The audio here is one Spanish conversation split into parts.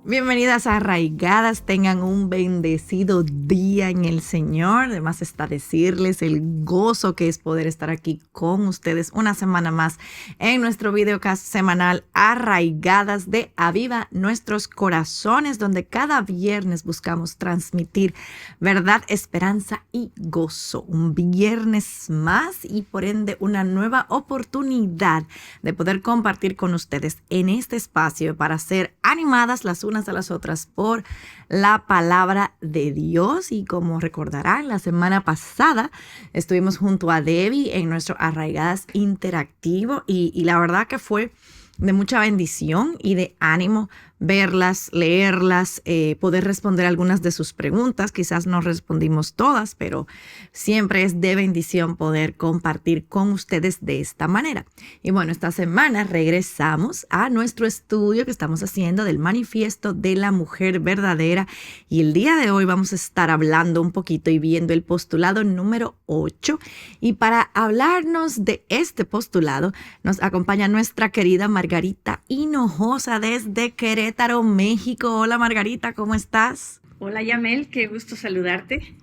Bienvenidas a Arraigadas, tengan un bendecido día en el Señor. Además está decirles el gozo que es poder estar aquí con ustedes una semana más en nuestro videocast semanal Arraigadas de Aviva Nuestros Corazones, donde cada viernes buscamos transmitir verdad, esperanza y gozo. Un viernes más y por ende una nueva oportunidad de poder compartir con ustedes en este espacio para ser animadas las unas a las otras por la palabra de Dios. Y como recordarán, la semana pasada estuvimos junto a Debbie en nuestro Arraigadas Interactivo y la verdad que fue de mucha bendición y de ánimo verlas, leerlas, poder responder algunas de sus preguntas. Quizás no respondimos todas, pero siempre es de bendición poder compartir con ustedes de esta manera. Y bueno, esta semana regresamos a nuestro estudio que estamos haciendo del Manifiesto de la Mujer Verdadera. Y el día de hoy vamos a estar hablando un poquito y viendo el postulado número 8. Y para hablarnos de este postulado nos acompaña nuestra querida Margarita Hinojosa desde Querétaro, México. Hola Margarita, ¿cómo estás? Hola Yamel, qué gusto saludarte.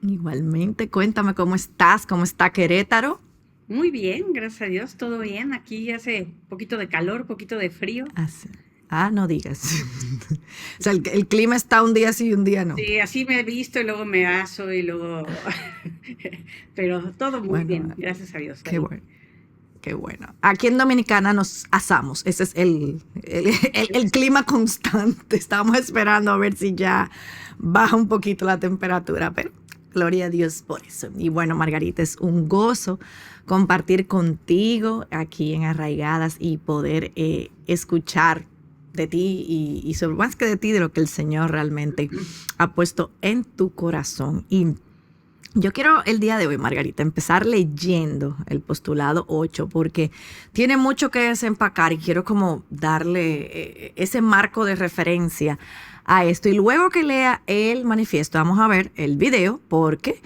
Igualmente, cuéntame cómo estás, cómo está Querétaro. Muy bien, gracias a Dios, todo bien. Aquí hace un poquito de calor, un poquito de frío. No digas. O sea, el clima está un día sí y un día no. Sí, así me he visto y luego me aso y luego... Pero todo muy bien, gracias a Dios. Qué bueno. Qué bueno. Aquí en Dominicana nos asamos. Ese es el clima constante. Estamos esperando a ver si ya baja un poquito la temperatura, pero gloria a Dios por eso. Y bueno, Margarita, es un gozo compartir contigo aquí en Arraigadas y poder escuchar de ti y sobre más que de ti, de lo que el Señor realmente ha puesto en tu corazón. Y yo quiero el día de hoy, Margarita, empezar leyendo el postulado 8 porque tiene mucho que desempacar y quiero como darle ese marco de referencia a esto. Y luego que lea el manifiesto, vamos a ver el video porque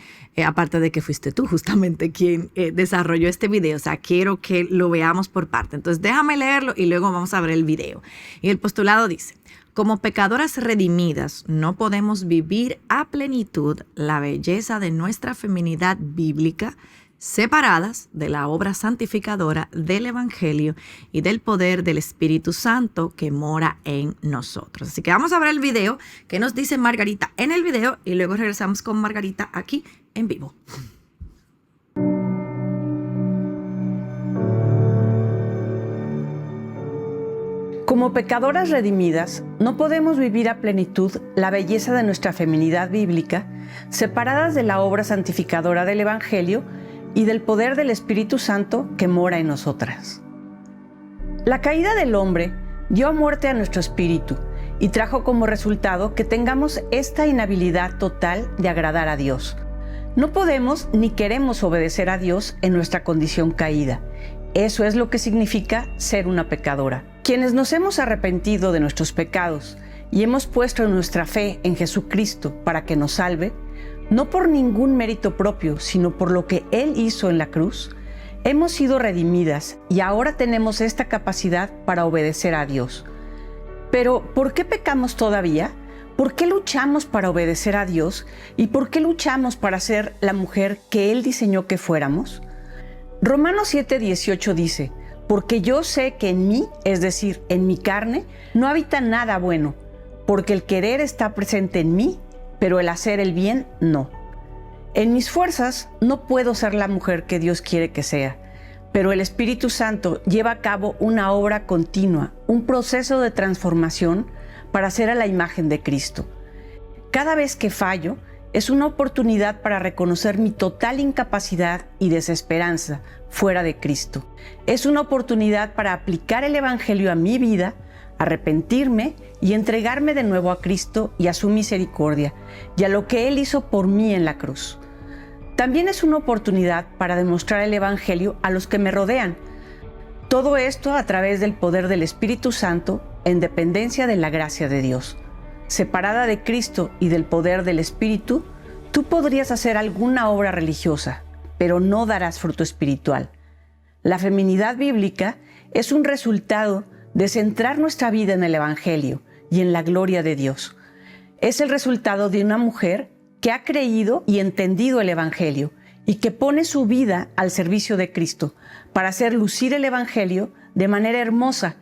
aparte de que fuiste tú justamente quien desarrolló este video, o sea, quiero que lo veamos por parte. Entonces déjame leerlo y luego vamos a ver el video. Y el postulado dice: como pecadoras redimidas, no podemos vivir a plenitud la belleza de nuestra feminidad bíblica, separadas de la obra santificadora del Evangelio y del poder del Espíritu Santo que mora en nosotros. Así que vamos a ver el video que nos dice Margarita en el video y luego regresamos con Margarita aquí en vivo. Como pecadoras redimidas, no podemos vivir a plenitud la belleza de nuestra feminidad bíblica, separadas de la obra santificadora del Evangelio y del poder del Espíritu Santo que mora en nosotras. La caída del hombre dio muerte a nuestro espíritu y trajo como resultado que tengamos esta inhabilidad total de agradar a Dios. No podemos ni queremos obedecer a Dios en nuestra condición caída. Eso es lo que significa ser una pecadora. Quienes nos hemos arrepentido de nuestros pecados y hemos puesto nuestra fe en Jesucristo para que nos salve, no por ningún mérito propio, sino por lo que Él hizo en la cruz, hemos sido redimidas y ahora tenemos esta capacidad para obedecer a Dios. Pero, ¿por qué pecamos todavía? ¿Por qué luchamos para obedecer a Dios? ¿Y por qué luchamos para ser la mujer que Él diseñó que fuéramos? Romanos 7:18 dice: porque yo sé que en mí, es decir, en mi carne, no habita nada bueno, porque el querer está presente en mí, pero el hacer el bien no. En mis fuerzas no puedo ser la mujer que Dios quiere que sea, pero el Espíritu Santo lleva a cabo una obra continua, un proceso de transformación para ser a la imagen de Cristo. Cada vez que fallo, es una oportunidad para reconocer mi total incapacidad y desesperanza fuera de Cristo. Es una oportunidad para aplicar el Evangelio a mi vida, arrepentirme y entregarme de nuevo a Cristo y a su misericordia y a lo que Él hizo por mí en la cruz. También es una oportunidad para demostrar el Evangelio a los que me rodean. Todo esto a través del poder del Espíritu Santo en dependencia de la gracia de Dios. Separada de Cristo y del poder del Espíritu, tú podrías hacer alguna obra religiosa, pero no darás fruto espiritual. La feminidad bíblica es un resultado de centrar nuestra vida en el Evangelio y en la gloria de Dios. Es el resultado de una mujer que ha creído y entendido el Evangelio y que pone su vida al servicio de Cristo para hacer lucir el Evangelio de manera hermosa.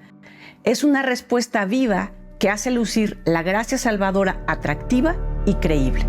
Es una respuesta viva que hace lucir la gracia salvadora atractiva y creíble.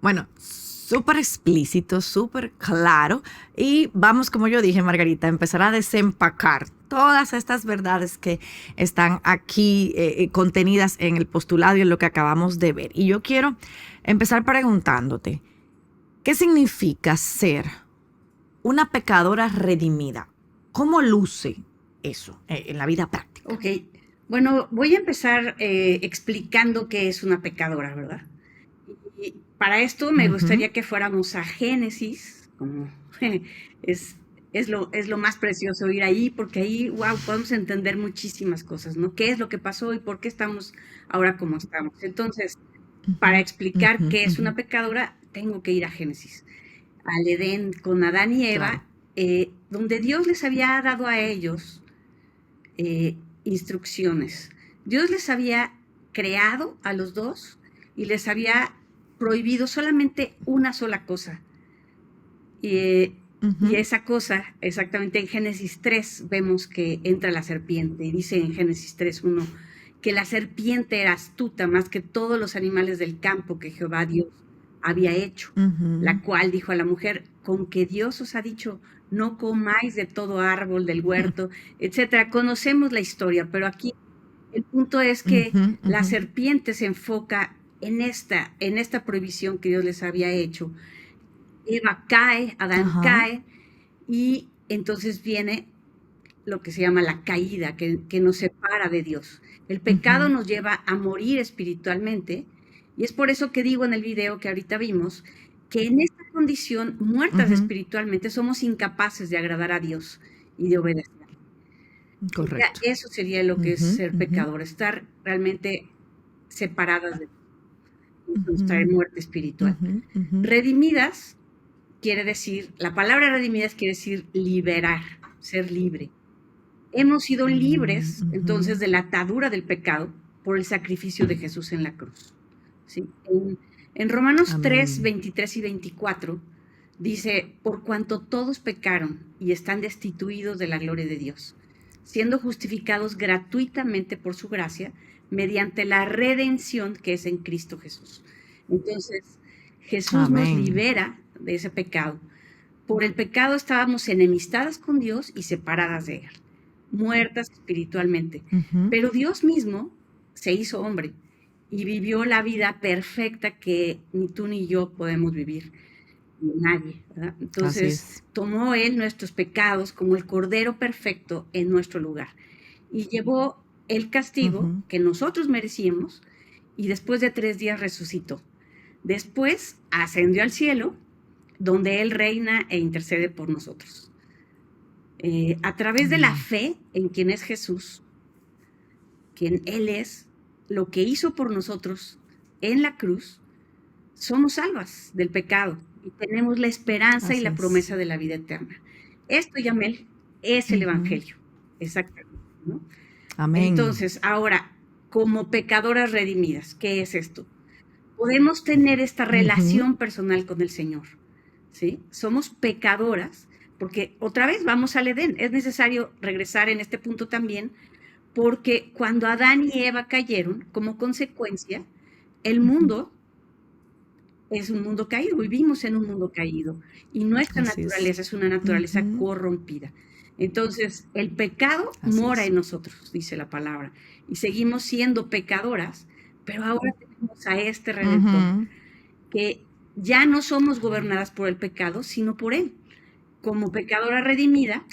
Bueno, súper explícito, súper claro. Y vamos, como yo dije, Margarita, a empezar a desempacar todas estas verdades que están aquí contenidas en el postulado y en lo que acabamos de ver. Y yo quiero empezar preguntándote, ¿qué significa ser una pecadora redimida? ¿Cómo luce eso en la vida práctica? Ok, bueno, voy a empezar explicando qué es una pecadora, ¿verdad? Y para esto me gustaría que fuéramos a Génesis, como es lo más precioso ir ahí, porque ahí, wow, podemos entender muchísimas cosas, ¿no? ¿Qué es lo que pasó y por qué estamos ahora como estamos? Entonces, para explicar qué es una pecadora, tengo que ir a Génesis, al Edén con Adán y Eva, donde Dios les había dado a ellos instrucciones. Dios les había creado a los dos y les había prohibido solamente una sola cosa. Y esa cosa, exactamente en Génesis 3, vemos que entra la serpiente. Y dice en Génesis 3:1 que la serpiente era astuta más que todos los animales del campo que Jehová Dios había hecho, la cual dijo a la mujer, con que Dios os ha dicho, no comáis de todo árbol del huerto, etcétera. Conocemos la historia, pero aquí el punto es que la serpiente se enfoca en esta prohibición que Dios les había hecho. Eva cae, Adán cae, y entonces viene lo que se llama la caída, que nos separa de Dios. El pecado nos lleva a morir espiritualmente, y es por eso que digo en el video que ahorita vimos, que en esta condición, muertas espiritualmente, somos incapaces de agradar a Dios y de obedecer. Correcto. Eso sería lo que es ser pecador, estar realmente separadas de Dios, traer muerte espiritual. Redimidas quiere decir, la palabra redimidas quiere decir liberar, ser libre. Hemos sido libres entonces de la atadura del pecado por el sacrificio de Jesús en la cruz. ¿Sí? En Romanos 3, 23 y 24 dice, por cuanto todos pecaron y están destituidos de la gloria de Dios, siendo justificados gratuitamente por su gracia, mediante la redención que es en Cristo Jesús. Entonces, Jesús nos libera de ese pecado. Por el pecado estábamos enemistadas con Dios y separadas de Él, muertas espiritualmente. Pero Dios mismo se hizo hombre y vivió la vida perfecta que ni tú ni yo podemos vivir, ni nadie, ¿verdad? Entonces, tomó Él nuestros pecados como el Cordero perfecto en nuestro lugar y llevó el castigo que nosotros merecíamos, y después de 3 días resucitó. Después ascendió al cielo, donde Él reina e intercede por nosotros. A través de la fe en quien es Jesús, quien Él es, lo que hizo por nosotros en la cruz, somos salvas del pecado y tenemos la esperanza y la promesa de la vida eterna. Esto, Yamel, es el Evangelio. Exactamente, ¿no? Amén. Entonces, ahora, como pecadoras redimidas, ¿qué es esto? Podemos tener esta relación personal con el Señor, ¿sí? Somos pecadoras, porque otra vez vamos al Edén. Es necesario regresar en este punto también, porque cuando Adán y Eva cayeron, como consecuencia, el mundo es un mundo caído, vivimos en un mundo caído, y nuestra naturaleza es una naturaleza corrompida. Entonces, el pecado mora en nosotros, dice la palabra, y seguimos siendo pecadoras, pero ahora tenemos a este Redentor, que ya no somos gobernadas por el pecado, sino por Él. Como pecadora redimida,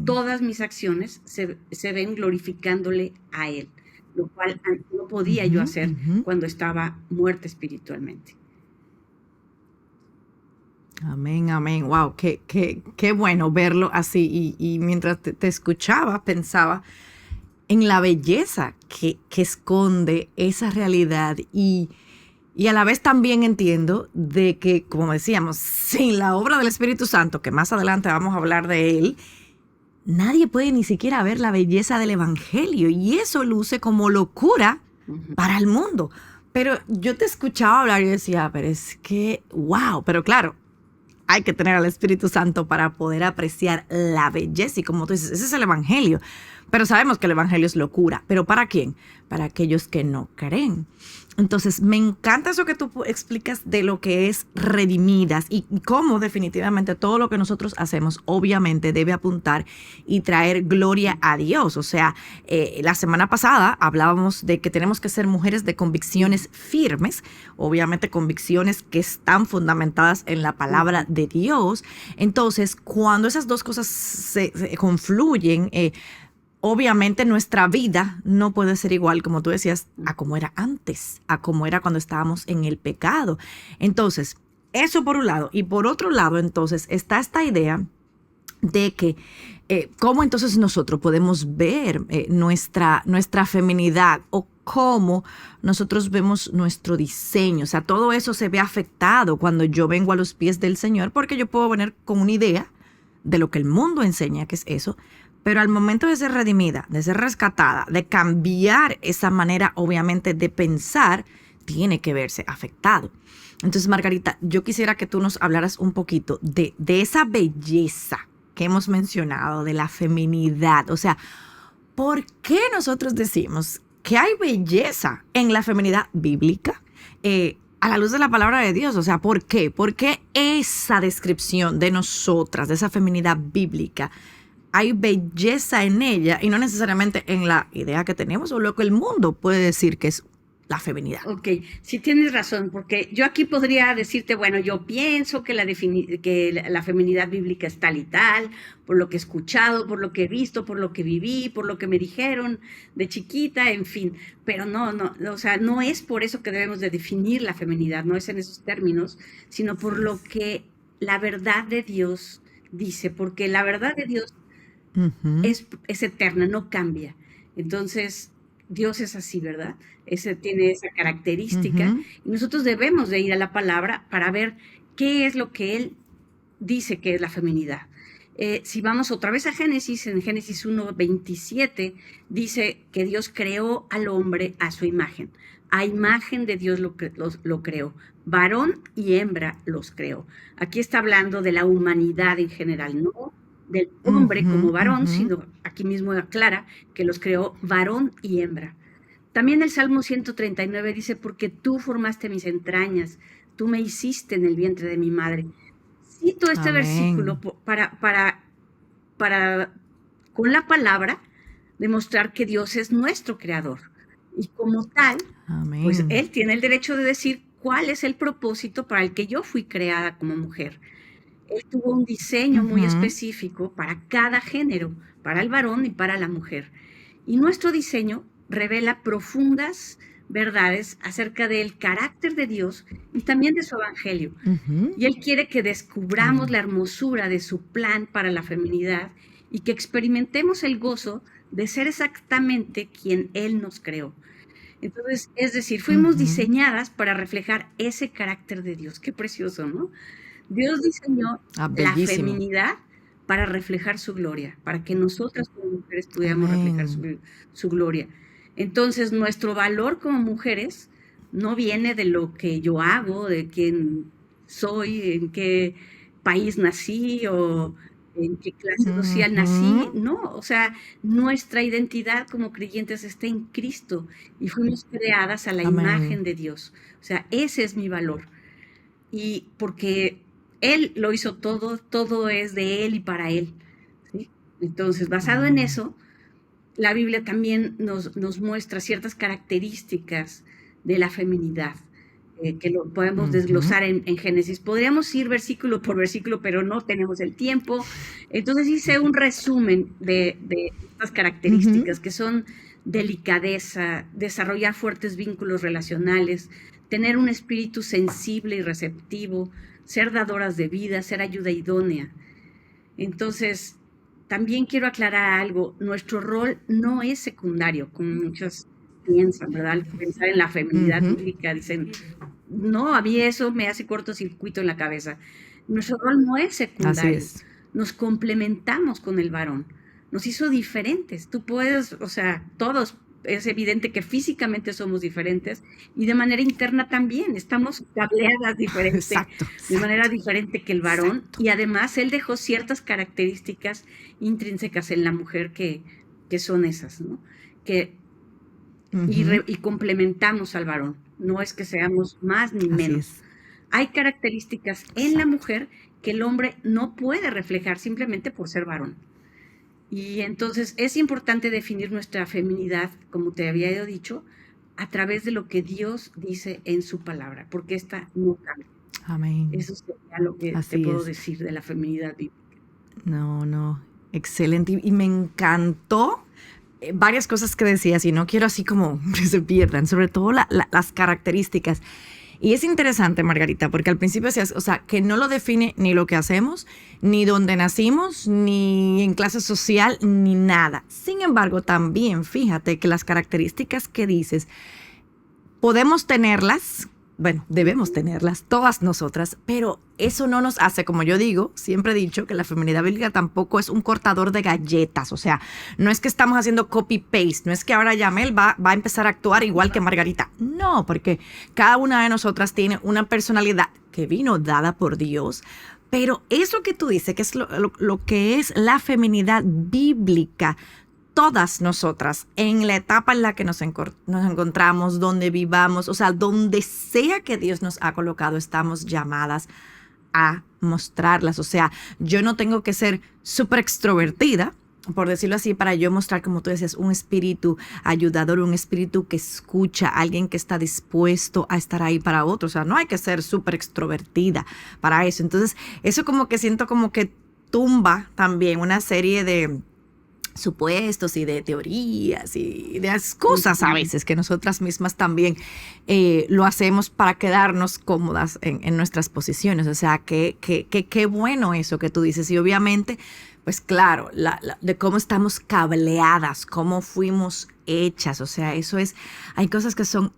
todas mis acciones se ven glorificándole a Él, lo cual no podía yo hacer cuando estaba muerta espiritualmente. Amén, amén. Wow, qué bueno verlo así. Y mientras te escuchaba, pensaba en la belleza que esconde esa realidad y Y a la vez también entiendo de que, como decíamos, sin la obra del Espíritu Santo, que más adelante vamos a hablar de él, nadie puede ni siquiera ver la belleza del Evangelio. Y eso luce como locura para el mundo. Pero yo te escuchaba hablar y decía, pero es que, wow, pero claro, hay que tener al Espíritu Santo para poder apreciar la belleza. Y como tú dices, ese es el Evangelio. Pero sabemos que el Evangelio es locura. ¿Pero para quién? Para aquellos que no creen. Entonces, me encanta eso que tú explicas de lo que es redimidas y cómo definitivamente todo lo que nosotros hacemos obviamente debe apuntar y traer gloria a Dios. O sea, la semana pasada hablábamos de que tenemos que ser mujeres de convicciones firmes, obviamente convicciones que están fundamentadas en la palabra de Dios. Entonces, cuando esas dos cosas se confluyen, obviamente nuestra vida no puede ser igual, como tú decías, a como era antes, a como era cuando estábamos en el pecado. Entonces, eso por un lado. Y por otro lado, entonces, está esta idea de que cómo entonces nosotros podemos ver nuestra feminidad o cómo nosotros vemos nuestro diseño. O sea, todo eso se ve afectado cuando yo vengo a los pies del Señor, porque yo puedo venir con una idea de lo que el mundo enseña, que es eso. Pero al momento de ser redimida, de ser rescatada, de cambiar esa manera, obviamente, de pensar, tiene que verse afectado. Entonces, Margarita, yo quisiera que tú nos hablaras un poquito de esa belleza que hemos mencionado, de la feminidad. O sea, ¿por qué nosotros decimos que hay belleza en la feminidad bíblica? A la luz de la palabra de Dios. O sea, ¿por qué? ¿Por qué esa descripción de nosotras, de esa feminidad bíblica, hay belleza en ella y no necesariamente en la idea que tenemos o lo que el mundo puede decir que es la feminidad? Ok, sí tienes razón, porque yo aquí podría decirte, bueno, yo pienso que la feminidad bíblica es tal y tal, por lo que he escuchado, por lo que he visto, por lo que viví, por lo que me dijeron de chiquita, en fin, pero no, o sea, no es por eso que debemos de definir la feminidad, no es en esos términos, sino por lo que la verdad de Dios dice, porque la verdad de Dios es eterna, no cambia. Entonces, Dios es así, ¿verdad? Tiene esa característica. Y nosotros debemos de ir a la palabra para ver qué es lo que Él dice que es la feminidad. Si vamos otra vez a Génesis, en Génesis 1:27, dice que Dios creó al hombre a su imagen. A imagen de Dios lo creó. Varón y hembra los creó. Aquí está hablando de la humanidad en general, no del hombre como varón, sino aquí mismo aclara que los creó varón y hembra. También el Salmo 139 dice, porque tú formaste mis entrañas, tú me hiciste en el vientre de mi madre. Cito este versículo para con la palabra demostrar que Dios es nuestro creador. Y como tal, pues Él tiene el derecho de decir cuál es el propósito para el que yo fui creada como mujer. Él tuvo un diseño muy específico para cada género, para el varón y para la mujer. Y nuestro diseño revela profundas verdades acerca del carácter de Dios y también de su evangelio. Y Él quiere que descubramos la hermosura de su plan para la feminidad y que experimentemos el gozo de ser exactamente quien Él nos creó. Entonces, es decir, fuimos diseñadas para reflejar ese carácter de Dios. Qué precioso, ¿no? Dios diseñó la feminidad para reflejar su gloria, para que nosotras como mujeres pudiéramos reflejar su gloria. Entonces, nuestro valor como mujeres no viene de lo que yo hago, de quién soy, en qué país nací o en qué clase social nací. No, o sea, nuestra identidad como creyentes está en Cristo y fuimos creadas a la imagen de Dios. O sea, ese es mi valor. Y porque Él lo hizo todo, todo es de Él y para Él, ¿sí? Entonces, basado en eso, la Biblia también nos muestra ciertas características de la feminidad, que lo podemos desglosar en Génesis. Podríamos ir versículo por versículo, pero no tenemos el tiempo. Entonces hice un resumen de estas características, que son delicadeza, desarrollar fuertes vínculos relacionales, tener un espíritu sensible y receptivo, ser dadoras de vida, ser ayuda idónea. Entonces, también quiero aclarar algo, nuestro rol no es secundario, como muchas piensan, ¿verdad? Al pensar en la feminidad bíblica, dicen, no, a mí eso me hace cortocircuito en la cabeza. Nuestro rol no es secundario. Así es. Nos complementamos con el varón. Nos hizo diferentes. Tú puedes, o sea, todos, es evidente que físicamente somos diferentes y de manera interna también. Estamos cableadas diferente, Exacto. de manera diferente que el varón. Exacto. Y además él dejó ciertas características intrínsecas en la mujer que son esas, ¿no? Y complementamos al varón. No es que seamos más ni menos. Hay características en la mujer que el hombre no puede reflejar simplemente por ser varón. Y entonces es importante definir nuestra feminidad, como te había dicho, a través de lo que Dios dice en su palabra, porque esta no cambia. Amén. Eso sería lo que te puedo decir de la feminidad bíblica. No, excelente. Y me encantó varias cosas que decías, y no quiero así como que se pierdan, sobre todo las características. Y es interesante, Margarita, porque al principio decías, o sea, que no lo define ni lo que hacemos, ni dónde nacimos, ni en clase social, ni nada. Sin embargo, también fíjate que las características que dices, podemos tenerlas, bueno, debemos tenerlas todas nosotras, pero eso no nos hace, como yo digo, siempre he dicho que la feminidad bíblica tampoco es un cortador de galletas, o sea, no es que estamos haciendo copy-paste, no es que ahora Yamel va a empezar a actuar igual que Margarita, no, porque cada una de nosotras tiene una personalidad que vino dada por Dios, pero eso que tú dices, que es lo que es la feminidad bíblica, todas nosotras, en la etapa en la que nos encontramos, donde vivamos, o sea, donde sea que Dios nos ha colocado, estamos llamadas a mostrarlas. O sea, yo no tengo que ser súper extrovertida, por decirlo así, para yo mostrar, como tú decías, un espíritu ayudador, un espíritu que escucha, alguien que está dispuesto a estar ahí para otro. O sea, no hay que ser súper extrovertida para eso. Entonces, eso como que siento como que tumba también una serie de supuestos y de teorías y de excusas a veces que nosotras mismas también lo hacemos para quedarnos cómodas en nuestras posiciones. O sea, qué bueno eso que tú dices. Y obviamente, pues claro, de cómo estamos cableadas, cómo fuimos hechas. O sea, eso es, hay cosas que son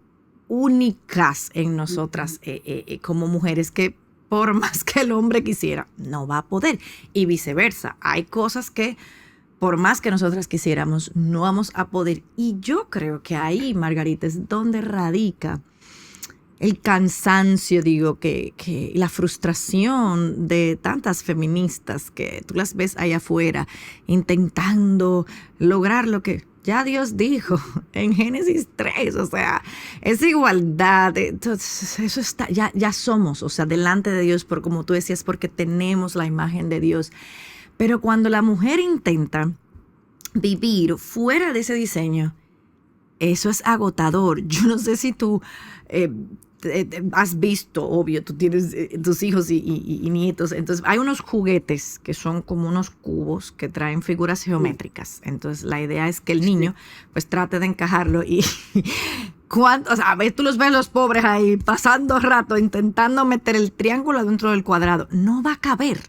únicas en nosotras como mujeres que por más que el hombre quisiera, no va a poder. Y viceversa, hay cosas que por más que nosotras quisiéramos, no vamos a poder. Y yo creo que ahí, Margarita, es donde radica el cansancio, digo, que la frustración de tantas feministas que tú las ves allá afuera intentando lograr lo que ya Dios dijo en Génesis 3, o sea, esa igualdad, entonces eso está, ya somos, o sea, delante de Dios, por como tú decías, porque tenemos la imagen de Dios. Pero cuando la mujer intenta vivir fuera de ese diseño, eso es agotador. Yo no sé si tú has visto, obvio, tú tienes tus hijos y nietos. Entonces, hay unos juguetes que son como unos cubos que traen figuras geométricas. Entonces, la idea es que el niño pues trate de encajarlo y... O sea, tú los ves los pobres ahí pasando rato intentando meter el triángulo dentro del cuadrado. No va a caber.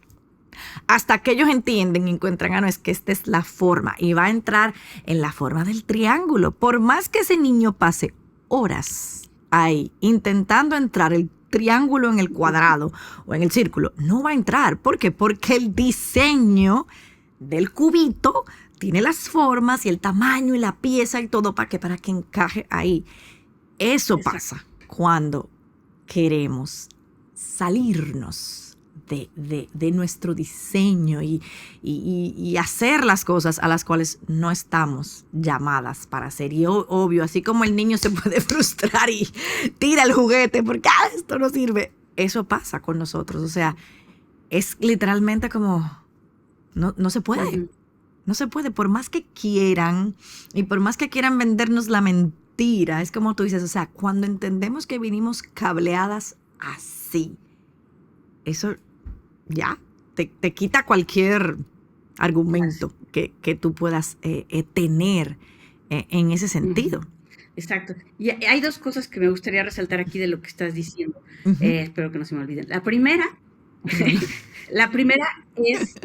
Hasta que ellos entienden y encuentran, no, es que esta es la forma y va a entrar en la forma del triángulo. Por más que ese niño pase horas ahí intentando entrar el triángulo en el cuadrado o en el círculo, no va a entrar. ¿Por qué? Porque el diseño del cubito tiene las formas y el tamaño y la pieza y todo para que encaje ahí. Eso pasa cuando queremos salirnos de nuestro diseño y hacer las cosas a las cuales no estamos llamadas para hacer. Y obvio, así como el niño se puede frustrar y tira el juguete porque esto no sirve, eso pasa con nosotros. O sea, es literalmente como no se puede. No se puede, por más que quieran y por más que quieran vendernos la mentira, es como tú dices, o sea, cuando entendemos que vinimos cableadas así, eso ya te quita cualquier argumento que tú puedas tener en ese sentido. Exacto. Y hay dos cosas que me gustaría resaltar aquí de lo que estás diciendo. Espero que no se me olviden. La primera es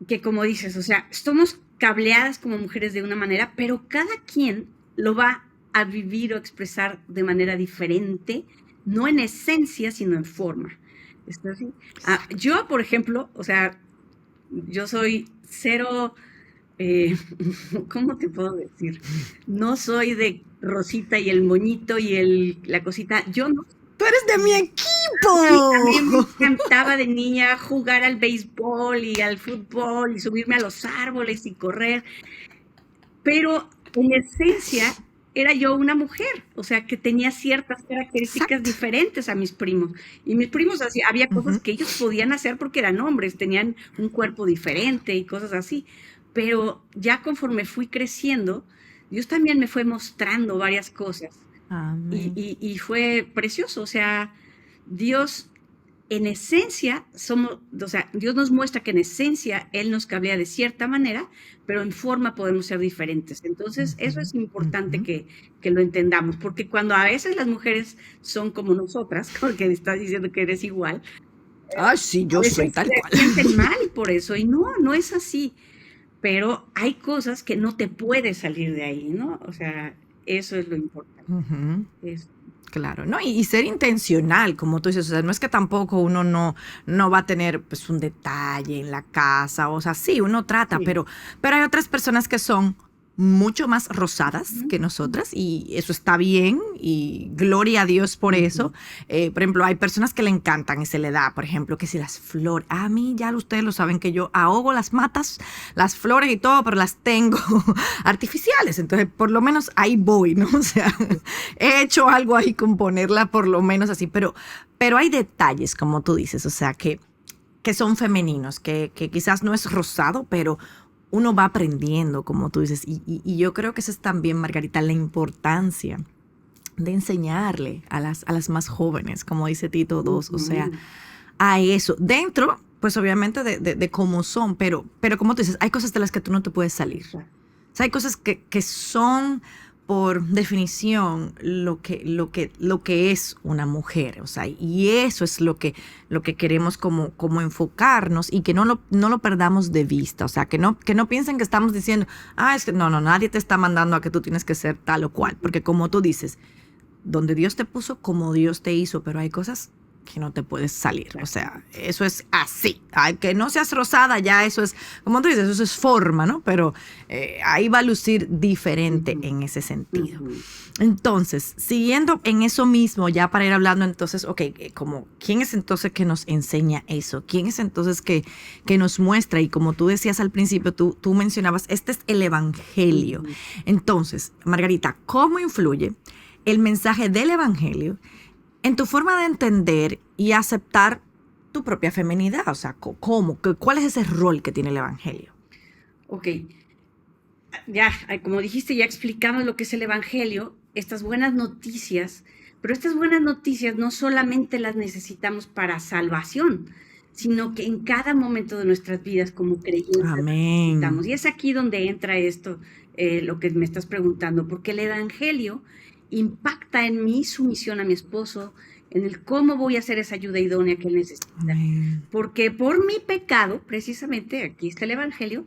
que, como dices, o sea, somos cableadas como mujeres de una manera, pero cada quien lo va a vivir o expresar de manera diferente, no en esencia, sino en forma. ¿Está así? Yo, por ejemplo, o sea, yo soy cero, ¿cómo te puedo decir? No soy de Rosita y el moñito y la cosita. Yo no. ¡Tú eres de mi A mí me equipo! encantaba de niña jugar al béisbol y al fútbol y subirme a los árboles y correr, pero en esencia era yo una mujer, o sea, que tenía ciertas características Exacto. diferentes a mis primos. Y mis primos había cosas que ellos podían hacer porque eran hombres, tenían un cuerpo diferente y cosas así. Pero ya conforme fui creciendo, Dios también me fue mostrando varias cosas. Amén. Y fue precioso, o sea, Dios en esencia o sea, Dios nos muestra que en esencia Él nos cabría de cierta manera, pero en forma podemos ser diferentes. Entonces, eso es importante que lo entendamos, porque cuando a veces las mujeres son como nosotras, porque estás diciendo que eres igual, Ay, sí, a yo soy veces tal cual. se sienten mal por eso, y no es así, pero hay cosas que no te puedes salir de ahí, ¿no? O sea, eso es lo importante. Es, Claro, ¿no? Y ser intencional, como tú dices, o sea, no es que tampoco uno no va a tener pues un detalle en la casa, o sea, sí, uno trata, sí. pero hay otras personas que son mucho más rosadas que nosotras y eso está bien y gloria a Dios por eso. Por ejemplo, hay personas que le encantan y se le da, por ejemplo, que si las flores, a mí ya ustedes lo saben que yo ahogo las matas, las flores y todo, pero las tengo artificiales, entonces por lo menos ahí voy, ¿no? O sea, he hecho algo ahí con ponerla por lo menos así, pero hay detalles, como tú dices, o sea, que son femeninos, que quizás no es rosado, pero uno va aprendiendo, como tú dices, y yo creo que eso es también, Margarita, la importancia de enseñarle a las más jóvenes, como dice Tito 2, o sea, a eso, dentro, pues obviamente de cómo son, pero como tú dices, hay cosas de las que tú no te puedes salir. O sea, hay cosas que son por definición lo que es una mujer, o sea, y eso es lo que queremos como enfocarnos y que no lo perdamos de vista, o sea, que no piensen que estamos diciendo, es que no, nadie te está mandando a que tú tienes que ser tal o cual, porque como tú dices, donde Dios te puso, como Dios te hizo, pero hay cosas que no te puedes salir, o sea, eso es así, que no seas rosada ya, eso es, como tú dices, eso es forma, ¿no? Pero ahí va a lucir diferente en ese sentido. Entonces, siguiendo en eso mismo, ya para ir hablando entonces, ok, como, ¿quién es entonces que nos enseña eso? ¿Quién es entonces que nos muestra? Y como tú decías al principio, tú mencionabas, este es el evangelio. Entonces, Margarita, ¿cómo influye el mensaje del evangelio en tu forma de entender y aceptar tu propia feminidad? O sea, ¿cómo? ¿Cuál es ese rol que tiene el evangelio? Ok, ya, como dijiste, ya explicamos lo que es el evangelio, estas buenas noticias, pero estas buenas noticias no solamente las necesitamos para salvación, sino que en cada momento de nuestras vidas como creyentes las necesitamos. Amén. Y es aquí donde entra esto, lo que me estás preguntando, porque el evangelio impacta en mi sumisión a mi esposo, en el cómo voy a hacer esa ayuda idónea que él necesita. Amén. Porque por mi pecado, precisamente, aquí está el evangelio,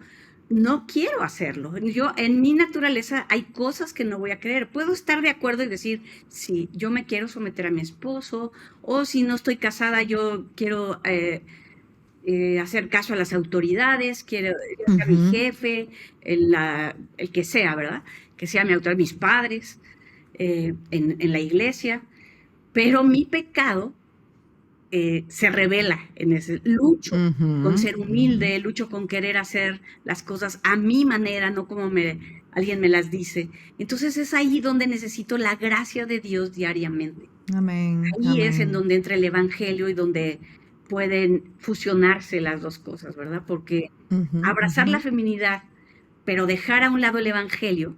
no quiero hacerlo. Yo, en mi naturaleza, hay cosas que no voy a querer. Puedo estar de acuerdo y decir, sí, yo me quiero someter a mi esposo, o si no estoy casada, yo quiero hacer caso a las autoridades, quiero a mi jefe, el que sea, ¿verdad? Que sea mi autoridad, mis padres, en la iglesia. Pero mi pecado se revela en ese. Lucho con ser humilde, lucho con querer hacer las cosas a mi manera, no como alguien me las dice. Entonces es ahí donde necesito la gracia de Dios diariamente. Amén. Ahí es en donde entra el evangelio y donde pueden fusionarse las dos cosas, ¿verdad? Porque abrazar la feminidad, pero dejar a un lado el evangelio,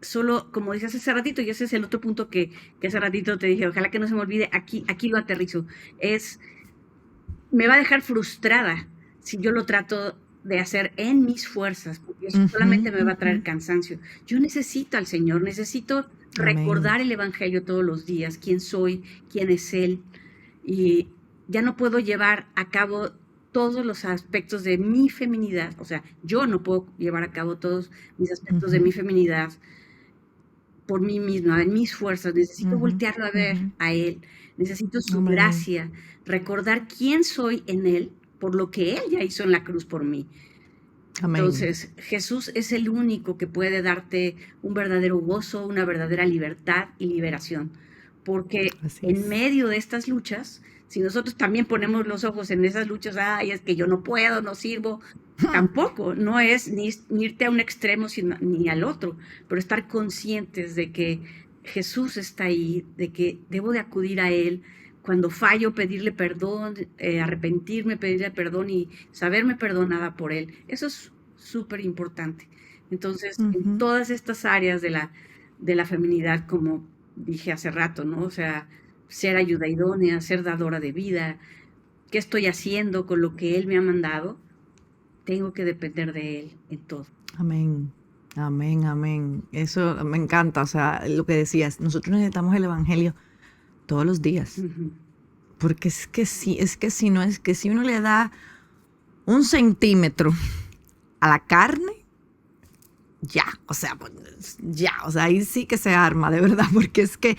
solo, como dices hace ratito, y ese es el otro punto que hace ratito te dije, ojalá que no se me olvide, aquí lo aterrizo, me va a dejar frustrada si yo lo trato de hacer en mis fuerzas, porque eso solamente me va a traer cansancio. Yo necesito al Señor, necesito recordar el evangelio todos los días, quién soy, quién es Él, y ya no puedo llevar a cabo todos los aspectos de mi feminidad, o sea, yo no puedo llevar a cabo todos mis aspectos de mi feminidad por mí misma, en mis fuerzas, necesito voltearlo a ver a Él, necesito su gracia, recordar quién soy en Él por lo que Él ya hizo en la cruz por mí. Entonces, Jesús es el único que puede darte un verdadero gozo, una verdadera libertad y liberación, porque en medio de estas luchas, si nosotros también ponemos los ojos en esas luchas, ay, es que yo no puedo, no sirvo, tampoco, no es ni irte a un extremo ni al otro, pero estar conscientes de que Jesús está ahí, de que debo de acudir a Él, cuando fallo, pedirle perdón, arrepentirme, pedirle perdón y saberme perdonada por Él. Eso es súper importante. Entonces, en todas estas áreas de la feminidad, como dije hace rato, ¿no? O sea, ser ayuda idónea, ser dadora de vida, ¿qué estoy haciendo con lo que Él me ha mandado? Tengo que depender de Él en todo. Amén. Amén, amén. Eso me encanta, o sea, lo que decías, nosotros necesitamos el evangelio todos los días. Porque es que si uno le da 1 centímetro a la carne, ya, o sea, ahí sí que se arma, de verdad, porque es que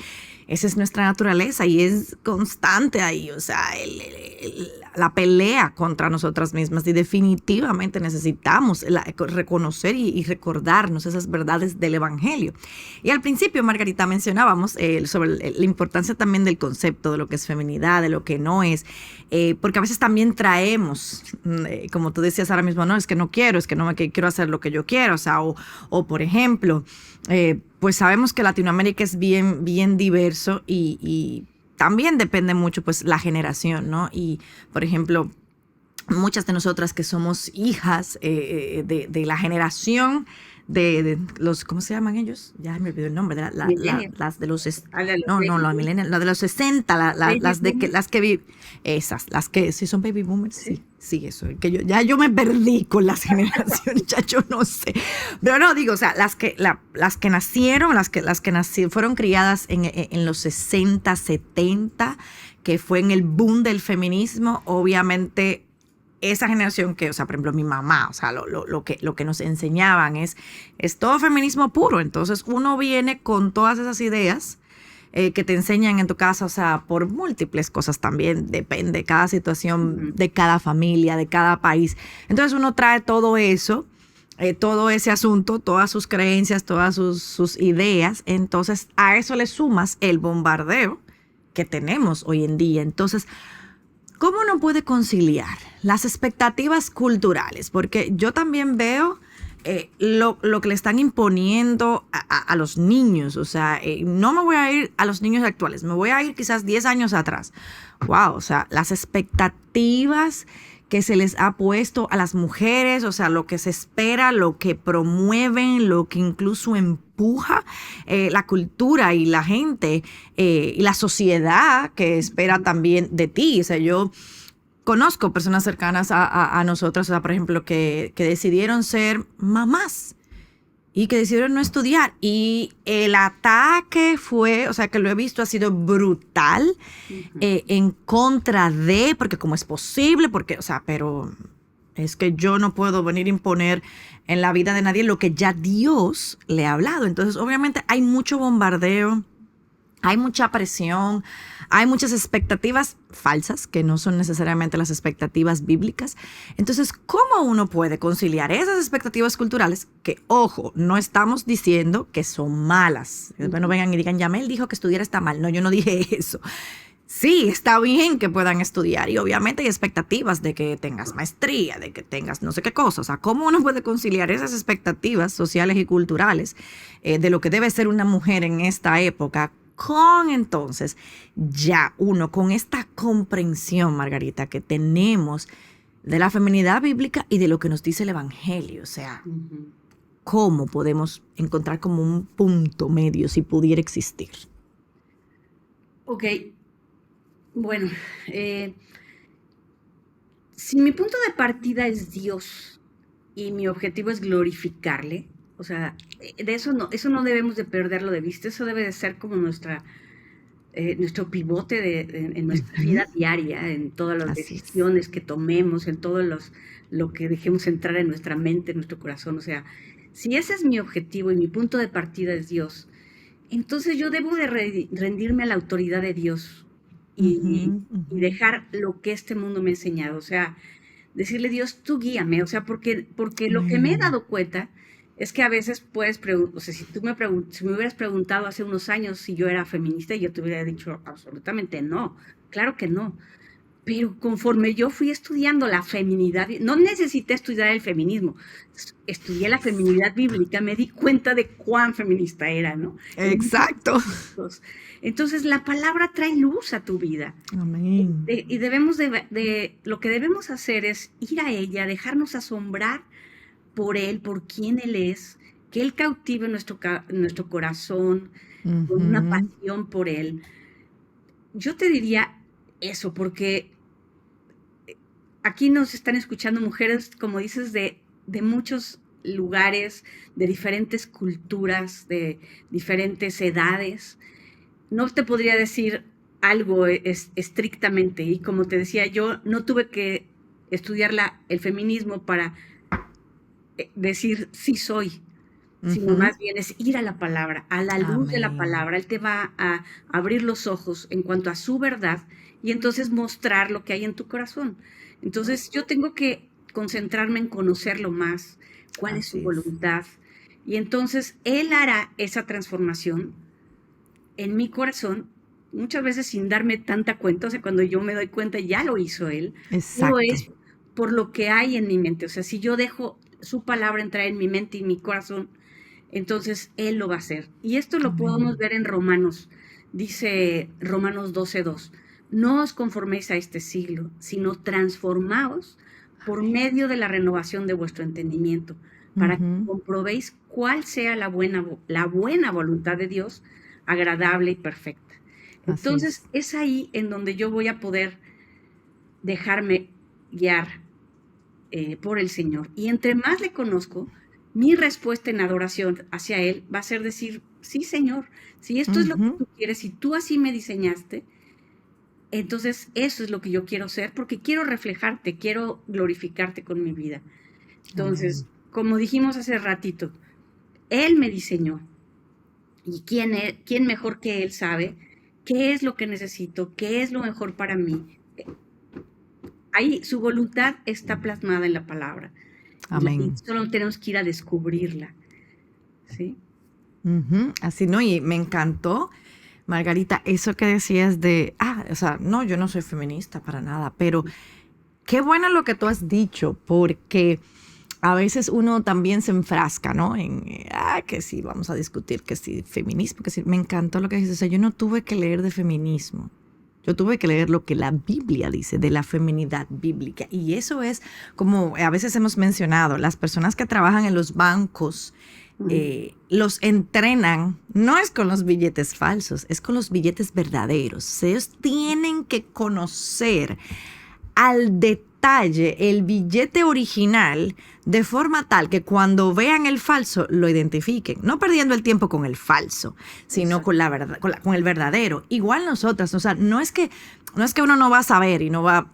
esa es nuestra naturaleza y es constante ahí, o sea, la pelea contra nosotras mismas, y definitivamente necesitamos reconocer y recordarnos esas verdades del evangelio. Y al principio, Margarita, mencionábamos sobre la importancia también del concepto de lo que es feminidad, de lo que no es, porque a veces también traemos, como tú decías ahora mismo, no, es que no quiero, es que no que quiero hacer lo que yo quiero, o sea, o por ejemplo, pues sabemos que Latinoamérica es bien, bien diverso y también depende mucho, pues, la generación, ¿no? Y, por ejemplo, muchas de nosotras que somos hijas de la generación de los, ¿cómo se llaman ellos? Ya me olvidó el nombre, las de los, las millennials, las de los 60, las que viven, esas, las que, ¿sí son baby boomers? Sí, eso, que yo me perdí con las generaciones, ya yo no sé, pero no, digo, o sea, las que nacieron, las que fueron criadas en los 60, 70, que fue en el boom del feminismo, obviamente. Esa generación que, o sea, por ejemplo, mi mamá, o sea, lo que nos enseñaban es todo feminismo puro. Entonces, uno viene con todas esas ideas que te enseñan en tu casa, o sea, por múltiples cosas también, depende de cada situación, de cada familia, de cada país. Entonces, uno trae todo eso, todo ese asunto, todas sus creencias, todas sus ideas. Entonces, a eso le sumas el bombardeo que tenemos hoy en día. Entonces, ¿cómo uno puede conciliar las expectativas culturales? Porque yo también veo lo que le están imponiendo a los niños. O sea, no me voy a ir a los niños actuales, me voy a ir quizás 10 años atrás. Wow, o sea, las expectativas que se les ha puesto a las mujeres, o sea, lo que se espera, lo que promueven, lo que incluso empuja la cultura y la gente y la sociedad que espera también de ti. O sea, yo conozco personas cercanas a nosotros, o sea, por ejemplo, que decidieron ser mamás y que decidieron no estudiar. Y el ataque fue, o sea, que lo he visto, ha sido brutal en contra de, porque cómo es posible, porque, o sea, pero es que yo no puedo venir a imponer en la vida de nadie lo que ya Dios le ha hablado. Entonces, obviamente, hay mucho bombardeo, hay mucha presión, hay muchas expectativas falsas que no son necesariamente las expectativas bíblicas. Entonces, ¿cómo uno puede conciliar esas expectativas culturales que, ojo, no estamos diciendo que son malas? No vengan y digan, Yamel dijo que estudiar está mal. No, yo no dije eso. Sí, está bien que puedan estudiar y obviamente hay expectativas de que tengas maestría, de que tengas no sé qué cosas. O sea, ¿cómo uno puede conciliar esas expectativas sociales y culturales de lo que debe ser una mujer en esta época con entonces ya uno, con esta comprensión, Margarita, que tenemos de la feminidad bíblica y de lo que nos dice el evangelio? O sea, ¿cómo podemos encontrar como un punto medio si pudiera existir? Ok, bueno, si mi punto de partida es Dios y mi objetivo es glorificarle, o sea, de eso no debemos de perderlo de vista. Eso debe de ser como nuestro pivote en nuestra vida diaria, en todas las decisiones que tomemos, en todo lo que dejemos entrar en nuestra mente, en nuestro corazón. O sea, si ese es mi objetivo y mi punto de partida es Dios, entonces yo debo de rendirme a la autoridad de Dios y dejar lo que este mundo me ha enseñado. O sea, decirle, Dios, tú guíame. O sea, porque lo que me he dado cuenta es que a veces puedes preguntar, o sea, si me hubieras preguntado hace unos años si yo era feminista, yo te hubiera dicho absolutamente no, claro que no. Pero conforme yo fui estudiando la feminidad, no necesité estudiar el feminismo, estudié la feminidad bíblica, me di cuenta de cuán feminista era, ¿no? Exacto. Entonces la palabra trae luz a tu vida. Amén. Y lo que debemos hacer es ir a ella, dejarnos asombrar por Él, por quién Él es, que Él cautive nuestro corazón con una pasión por Él. Yo te diría eso, porque aquí nos están escuchando mujeres, como dices, de muchos lugares, de diferentes culturas, de diferentes edades. No te podría decir algo estrictamente, y como te decía, yo no tuve que estudiar el feminismo para decir sí soy, sino más bien es ir a la palabra, a la luz de la palabra. Él te va a abrir los ojos en cuanto a su verdad y entonces mostrar lo que hay en tu corazón. Entonces yo tengo que concentrarme en conocerlo más, cuál es su voluntad, y entonces Él hará esa transformación en mi corazón, muchas veces sin darme tanta cuenta. O sea, cuando yo me doy cuenta, ya lo hizo Él. Exacto. Todo es por lo que hay en mi mente. O sea, si yo dejo su palabra entrar en mi mente y mi corazón, entonces Él lo va a hacer. Y esto lo podemos ver en Romanos. Dice Romanos 12:2. No os conforméis a este siglo, sino transformaos por medio de la renovación de vuestro entendimiento, para que comprobéis cuál sea la buena voluntad de Dios, agradable y perfecta. Entonces es ahí en donde yo voy a poder dejarme guiar por el Señor. Y entre más le conozco, mi respuesta en adoración hacia Él va a ser decir, sí, Señor, si esto es lo que tú quieres, si tú así me diseñaste, entonces eso es lo que yo quiero ser, porque quiero reflejarte, quiero glorificarte con mi vida. Entonces, como dijimos hace ratito, Él me diseñó. ¿Y quién mejor que Él sabe qué es lo que necesito, qué es lo mejor para mí? Ahí su voluntad está plasmada en la palabra. Amén. Solo tenemos que ir a descubrirla. ¿Sí? Así, ¿no? Y me encantó, Margarita, eso que decías de, o sea, no, yo no soy feminista para nada, pero qué bueno lo que tú has dicho, porque a veces uno también se enfrasca, ¿no? En, que sí, vamos a discutir, que sí, feminismo, que sí. Me encantó lo que dices. O sea, yo no tuve que leer de feminismo. Yo tuve que leer lo que la Biblia dice de la feminidad bíblica. Y eso es, como a veces hemos mencionado, las personas que trabajan en los bancos, los entrenan, no es con los billetes falsos, es con los billetes verdaderos. Ellos tienen que conocer al detalle el billete original de forma tal que cuando vean el falso lo identifiquen, no perdiendo el tiempo con el falso, sino con la verdad, con el verdadero. Igual nosotras, o sea, no es que uno no va a saber y no va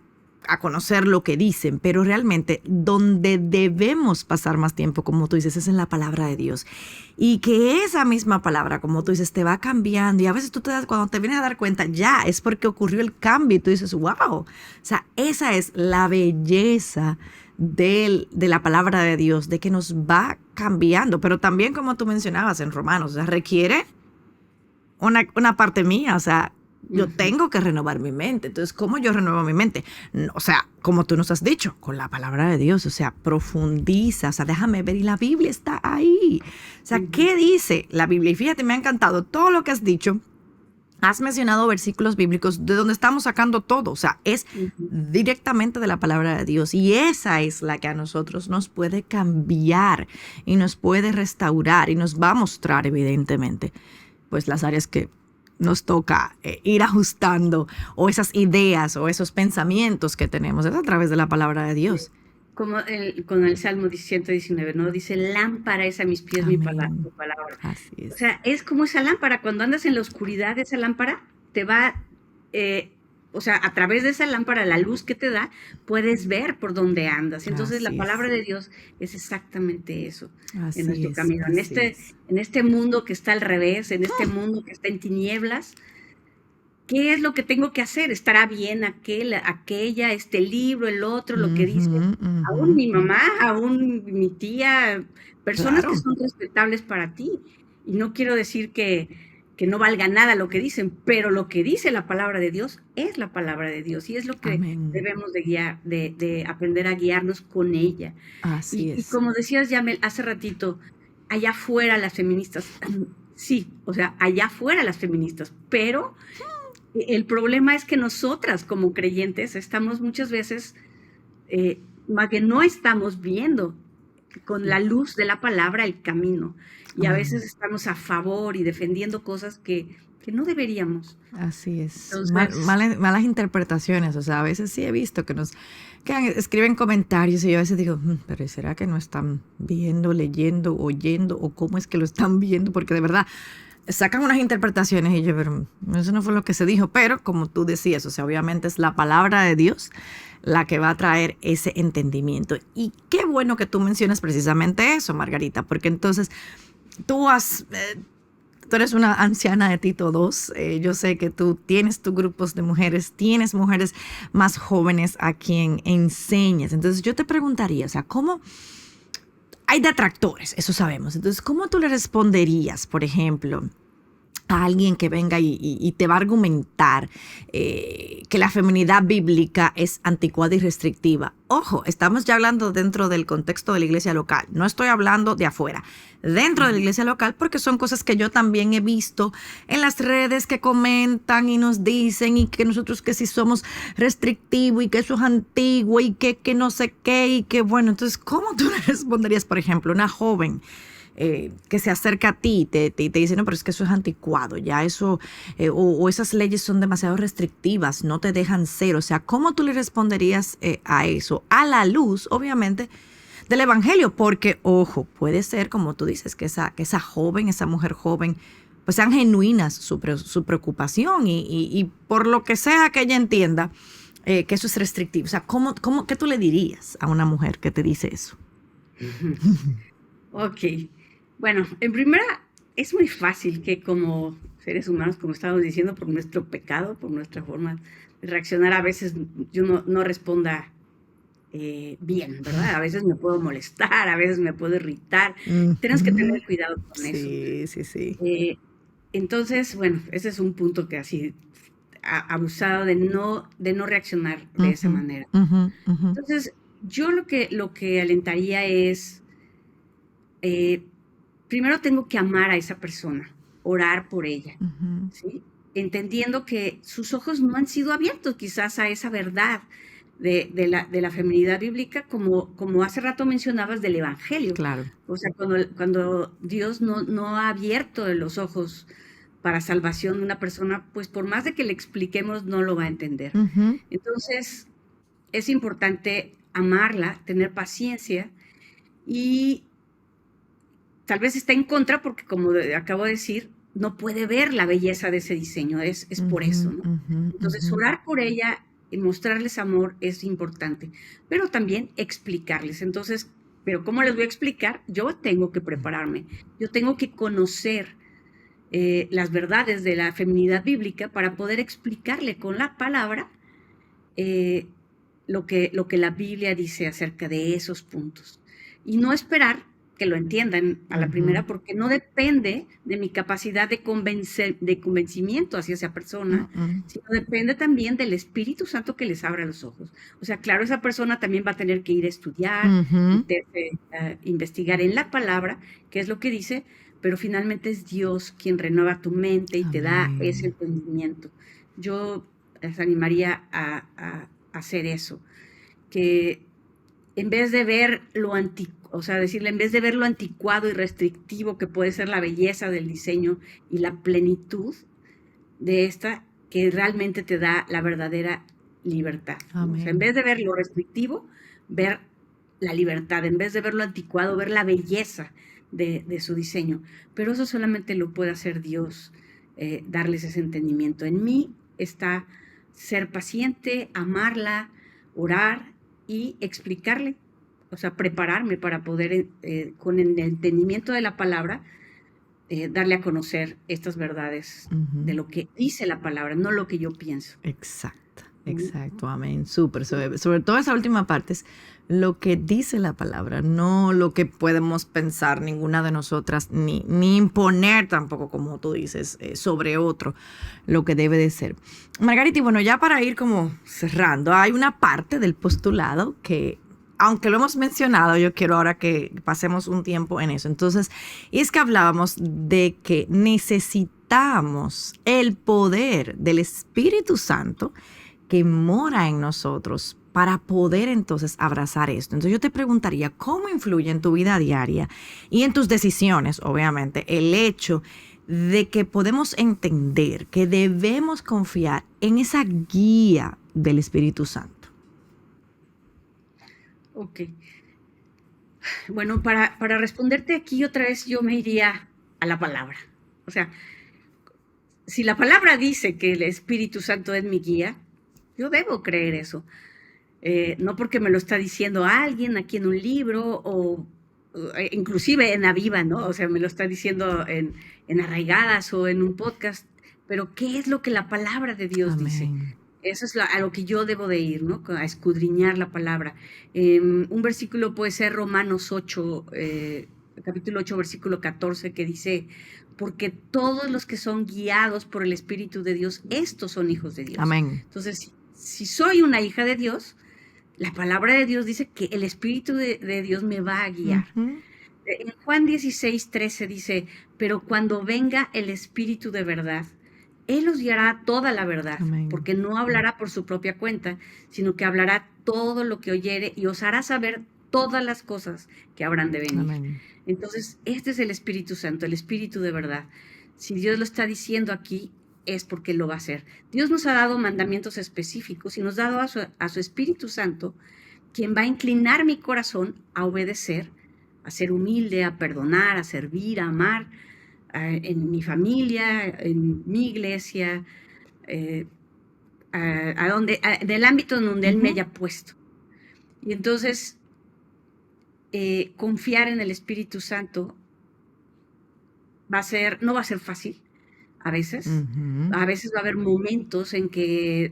a conocer lo que dicen, pero realmente donde debemos pasar más tiempo, como tú dices, es en la palabra de Dios. Y que esa misma palabra, como tú dices, te va cambiando. Y a veces cuando te vienes a dar cuenta, ya es porque ocurrió el cambio y tú dices, wow. O sea, esa es la belleza de la palabra de Dios, de que nos va cambiando. Pero también, como tú mencionabas en Romanos, o sea, requiere una parte mía, o sea, yo tengo que renovar mi mente. Entonces, ¿cómo yo renuevo mi mente? O sea, como tú nos has dicho, con la palabra de Dios. O sea, profundiza. O sea, déjame ver. Y la Biblia está ahí. O sea, ¿qué dice la Biblia? Y fíjate, me ha encantado todo lo que has dicho. Has mencionado versículos bíblicos de donde estamos sacando todo. O sea, es directamente de la palabra de Dios. Y esa es la que a nosotros nos puede cambiar y nos puede restaurar y nos va a mostrar, evidentemente, pues las áreas que nos toca ir ajustando, o esas ideas o esos pensamientos que tenemos. Es a través de la palabra de Dios. Como con el Salmo 119, ¿no? Dice, lámpara es a mis pies tu palabra. Así es. O sea, es como esa lámpara. Cuando andas en la oscuridad, esa lámpara te va o sea, a través de esa lámpara, la luz que te da, puedes ver por dónde andas. Entonces, la palabra de Dios es exactamente eso en nuestro camino. En este mundo que está al revés, en este mundo que está en tinieblas, ¿qué es lo que tengo que hacer? ¿Estará bien aquella, este libro, el otro, lo que dice? Aún mi mamá, aún mi tía, personas que son respetables para ti. Y no quiero decir que no valga nada lo que dicen, pero lo que dice la palabra de Dios es la palabra de Dios y es lo que debemos de guiar, de aprender a guiarnos con ella. Así es. Y como decías, Yamel, hace ratito, allá afuera las feministas, sí, o sea, allá afuera las feministas, pero el problema es que nosotras como creyentes estamos muchas veces, más bien no estamos viendo con la luz de la palabra el camino. Y a veces estamos a favor y defendiendo cosas que no deberíamos. Así es. Entonces, Malas interpretaciones. O sea, a veces sí he visto que escriben comentarios y yo a veces digo, pero ¿será que no están viendo, leyendo, oyendo? ¿O cómo es que lo están viendo? Porque de verdad sacan unas interpretaciones y yo, pero eso no fue lo que se dijo. Pero como tú decías, o sea, obviamente es la palabra de Dios la que va a traer ese entendimiento. Y qué bueno que tú mencionas precisamente eso, Margarita, porque entonces tú eres una anciana de Tito II. Yo sé que tú tienes tus grupos de mujeres, tienes mujeres más jóvenes a quien enseñas. Entonces yo te preguntaría, o sea, ¿cómo? Hay detractores, eso sabemos. Entonces, ¿cómo tú le responderías, por ejemplo, a alguien que venga y te va a argumentar que la feminidad bíblica es anticuada y restrictiva? Ojo, estamos ya hablando dentro del contexto de la iglesia local. No estoy hablando de afuera. Dentro de la iglesia local, porque son cosas que yo también he visto en las redes que comentan y nos dicen y que nosotros que sí somos restrictivos y que eso es antiguo y que no sé qué y que bueno. Entonces, ¿cómo tú le responderías, por ejemplo, a una joven que se acerca a ti y te dice, no, pero es que eso es anticuado, ya eso, o esas leyes son demasiado restrictivas, no te dejan ser? O sea, ¿cómo tú le responderías a eso? A la luz, obviamente, del evangelio, porque, ojo, puede ser, como tú dices, que esa joven, esa mujer joven, pues sean genuinas su preocupación y por lo que sea que ella entienda que eso es restrictivo. O sea, ¿qué tú le dirías a una mujer que te dice eso? Ok. Bueno, en primera, es muy fácil que como seres humanos, como estábamos diciendo, por nuestro pecado, por nuestra forma de reaccionar, a veces yo no responda bien, ¿verdad? A veces me puedo molestar, a veces me puedo irritar. Tenemos que tener cuidado con eso. Sí. Entonces, bueno, ese es un punto que así abusado de no reaccionar de esa manera. Entonces, yo lo que alentaría es primero tengo que amar a esa persona, orar por ella, ¿sí? Entendiendo que sus ojos no han sido abiertos quizás a esa verdad de la feminidad bíblica, como hace rato mencionabas del evangelio. Claro. O sea, cuando Dios no ha abierto los ojos para salvación de una persona, pues por más de que le expliquemos, no lo va a entender. Entonces, es importante amarla, tener paciencia y tal vez está en contra porque, como acabo de decir, no puede ver la belleza de ese diseño, es por eso, ¿no? Entonces, orar por ella y mostrarles amor es importante, pero también explicarles. Entonces, ¿pero cómo les voy a explicar? Yo tengo que prepararme, yo tengo que conocer las verdades de la feminidad bíblica para poder explicarle con la palabra lo que la Biblia dice acerca de esos puntos. Y no esperar que lo entiendan a la primera, porque no depende de mi capacidad de convencimiento hacia esa persona, sino depende también del Espíritu Santo que les abra los ojos. O sea, claro, esa persona también va a tener que ir a estudiar, investigar en la palabra, qué es lo que dice, pero finalmente es Dios quien renueva tu mente y te da ese entendimiento. Yo les animaría a hacer eso, que en vez de ver en vez de ver lo anticuado y restrictivo que puede ser la belleza del diseño y la plenitud de esta, que realmente te da la verdadera libertad. O sea, en vez de ver lo restrictivo, ver la libertad. En vez de ver lo anticuado, ver la belleza de su diseño. Pero eso solamente lo puede hacer Dios, darles ese entendimiento. En mí está ser paciente, amarla, orar y explicarle, o sea, prepararme para poder, con el entendimiento de la palabra, darle a conocer estas verdades de lo que dice la palabra, no lo que yo pienso. Exacto, amén, súper, sobre todo esa última parte es lo que dice la palabra, no lo que podemos pensar ninguna de nosotras, ni imponer tampoco, como tú dices, sobre otro, lo que debe de ser. Margarita, y bueno, ya para ir como cerrando, hay una parte del postulado que, aunque lo hemos mencionado, yo quiero ahora que pasemos un tiempo en eso. Entonces, y es que hablábamos de que necesitamos el poder del Espíritu Santo que mora en nosotros para poder entonces abrazar esto. Entonces yo te preguntaría, ¿cómo influye en tu vida diaria y en tus decisiones, obviamente, el hecho de que podemos entender que debemos confiar en esa guía del Espíritu Santo? Ok. Bueno, para responderte aquí otra vez yo me iría a la palabra. O sea, si la palabra dice que el Espíritu Santo es mi guía, yo debo creer eso. No porque me lo está diciendo alguien aquí en un libro o inclusive en Aviva, ¿no? O sea, me lo está diciendo en Arraigadas o en un podcast, pero ¿qué es lo que la palabra de Dios dice? Eso es a lo que yo debo de ir, ¿no? A escudriñar la palabra. Un versículo puede ser Romanos 8, capítulo 8, versículo 14, que dice, porque todos los que son guiados por el Espíritu de Dios, estos son hijos de Dios. Amén. Entonces, si soy una hija de Dios, la palabra de Dios dice que el Espíritu de Dios me va a guiar. En Juan 16, 13 dice, pero cuando venga el Espíritu de verdad, Él os guiará a toda la verdad, Amén. porque no hablará por su propia cuenta, sino que hablará todo lo que oyere y os hará saber todas las cosas que habrán de venir. Amén. Entonces, este es el Espíritu Santo, el Espíritu de verdad. Si Dios lo está diciendo aquí, es porque lo va a hacer. Dios nos ha dado mandamientos específicos y nos ha dado a su Espíritu Santo, quien va a inclinar mi corazón a obedecer, a ser humilde, a perdonar, a servir, a amar, en mi familia, en mi iglesia, del ámbito en donde Él me haya puesto. Y entonces, confiar en el Espíritu Santo no va a ser fácil a veces. A veces va a haber momentos en que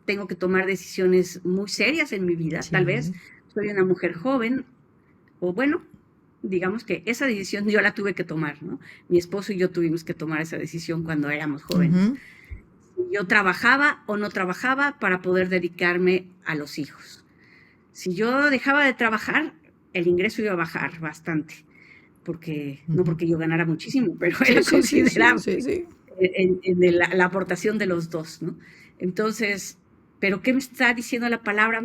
tengo que tomar decisiones muy serias en mi vida. Sí. Tal vez soy una mujer joven, o bueno, digamos que esa decisión yo la tuve que tomar, ¿no? Mi esposo y yo tuvimos que tomar esa decisión cuando éramos jóvenes. Yo trabajaba o no trabajaba para poder dedicarme a los hijos. Si yo dejaba de trabajar, el ingreso iba a bajar bastante, porque no porque yo ganara muchísimo, pero era considerable en la aportación de los dos, ¿no? Entonces, ¿pero qué me está diciendo la palabra?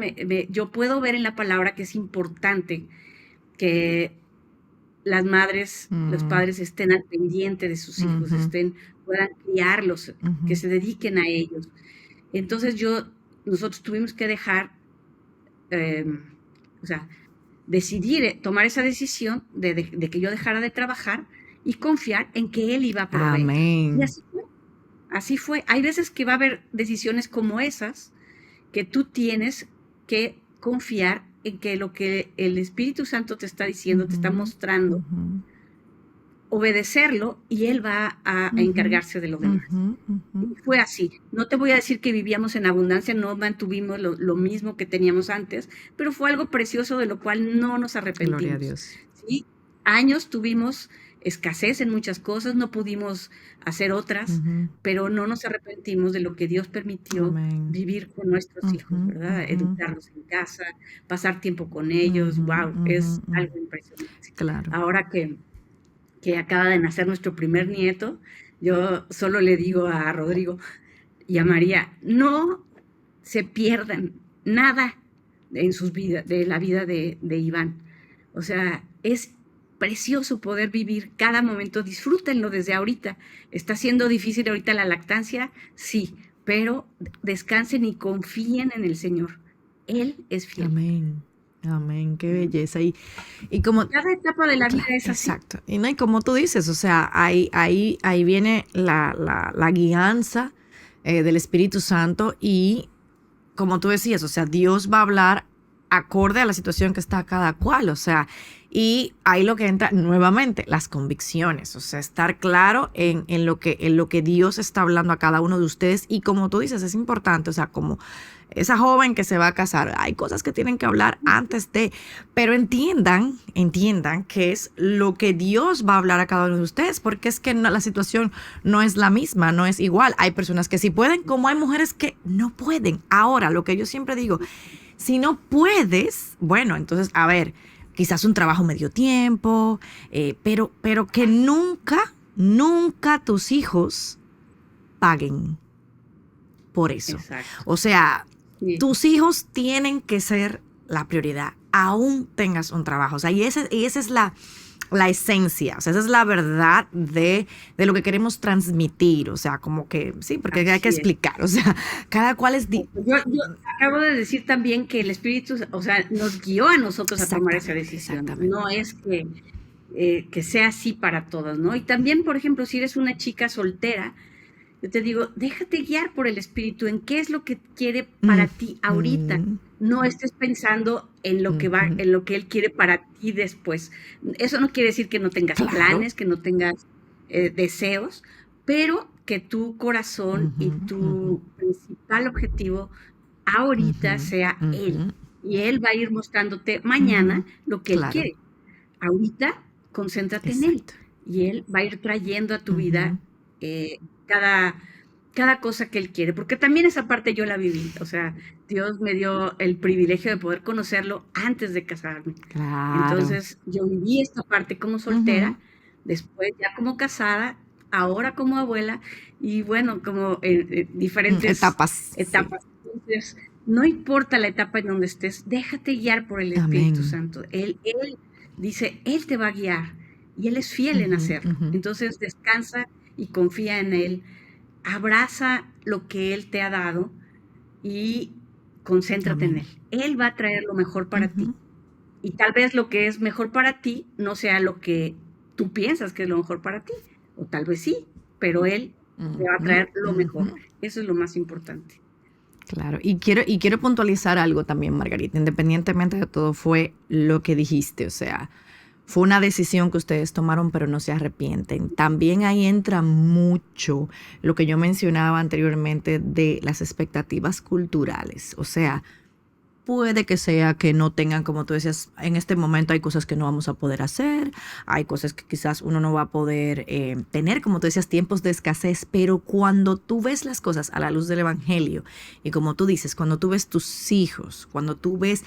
Yo puedo ver en la palabra que es importante que las madres, los padres estén al pendiente de sus hijos, puedan criarlos, que se dediquen a ellos. Entonces nosotros tuvimos que dejar, decidir, tomar esa decisión de que yo dejara de trabajar y confiar en que Él iba a proveer. Amén. Y así fue. Hay veces que va a haber decisiones como esas que tú tienes que confiar en que lo que el Espíritu Santo te está diciendo, te está mostrando, obedecerlo y Él va a encargarse de lo demás. Y fue así. No te voy a decir que vivíamos en abundancia, no mantuvimos lo mismo que teníamos antes, pero fue algo precioso de lo cual no nos arrepentimos. Gloria a Dios. ¿Sí? Años tuvimos escasez en muchas cosas, no pudimos hacer otras, pero no nos arrepentimos de lo que Dios permitió vivir con nuestros hijos, ¿verdad? Educarlos en casa, pasar tiempo con ellos, wow, es algo impresionante. Claro. Ahora que acaba de nacer nuestro primer nieto, yo solo le digo a Rodrigo y a María, no se pierdan nada en sus vidas, de la vida de Iván. O sea, es precioso poder vivir cada momento, disfrútenlo desde ahorita. ¿Está siendo difícil ahorita la lactancia? Sí, pero descansen y confíen en el Señor. Él es fiel. Amén. Amén, qué belleza. Y como cada etapa de la vida es así. Exacto. Y como tú dices, o sea, ahí viene la guianza del Espíritu Santo y, como tú decías, o sea, Dios va a hablar acorde a la situación que está cada cual, o sea, y ahí lo que entra nuevamente, las convicciones, o sea, estar claro en lo que Dios está hablando a cada uno de ustedes y como tú dices, es importante, o sea, como esa joven que se va a casar, hay cosas que tienen que hablar antes de, pero entiendan que es lo que Dios va a hablar a cada uno de ustedes, porque es que la situación no es la misma, no es igual, hay personas que sí pueden, como hay mujeres que no pueden. Ahora, lo que yo siempre digo, si no puedes, bueno, entonces, a ver, quizás un trabajo medio tiempo, pero que nunca tus hijos paguen por eso. Exacto. O sea, Sí. tus hijos tienen que ser la prioridad, aún tengas un trabajo. O sea, y esa es la esencia, o sea, esa es la verdad de lo que queremos transmitir, o sea, como que, sí, porque hay que Así es. explicar, o sea, cada cual es... Yo acabo de decir también que el Espíritu, o sea, nos guió a nosotros a tomar esa decisión. Exactamente. No es que sea así para todos, ¿no? Y también, por ejemplo, si eres una chica soltera, yo te digo, déjate guiar por el Espíritu en qué es lo que quiere para ti ahorita. No estés pensando en lo que en lo que Él quiere para ti después. Eso no quiere decir que no tengas planes, que no tengas deseos, pero que tu corazón y tu principal objetivo ahorita sea Él. Y Él va a ir mostrándote mañana lo que Él quiere. Ahorita, concéntrate en Él. Y Él va a ir trayendo a tu vida cada cosa que Él quiere. Porque también esa parte yo la viví. O sea, Dios me dio el privilegio de poder conocerlo antes de casarme. Claro. Entonces, yo viví esta parte como soltera, después ya como casada, ahora como abuela, y bueno, como diferentes etapas. Sí. Entonces, no importa la etapa en donde estés, déjate guiar por el Espíritu Santo. Él dice, Él te va a guiar, y Él es fiel en hacerlo. Entonces, descansa y confía en Él, abraza lo que Él te ha dado y concéntrate en Él. Él va a traer lo mejor para ti. Y tal vez lo que es mejor para ti no sea lo que tú piensas que es lo mejor para ti. O tal vez sí, pero Él te va a traer lo mejor. Eso es lo más importante. Claro, y quiero puntualizar algo también, Margarita, independientemente de todo, fue lo que dijiste, o sea, fue una decisión que ustedes tomaron, pero no se arrepienten. También ahí entra mucho lo que yo mencionaba anteriormente de las expectativas culturales, o sea, puede que sea que no tengan, como tú decías, en este momento hay cosas que no vamos a poder hacer, hay cosas que quizás uno no va a poder tener, como tú decías, tiempos de escasez, pero cuando tú ves las cosas a la luz del Evangelio y como tú dices, cuando tú ves tus hijos, cuando tú ves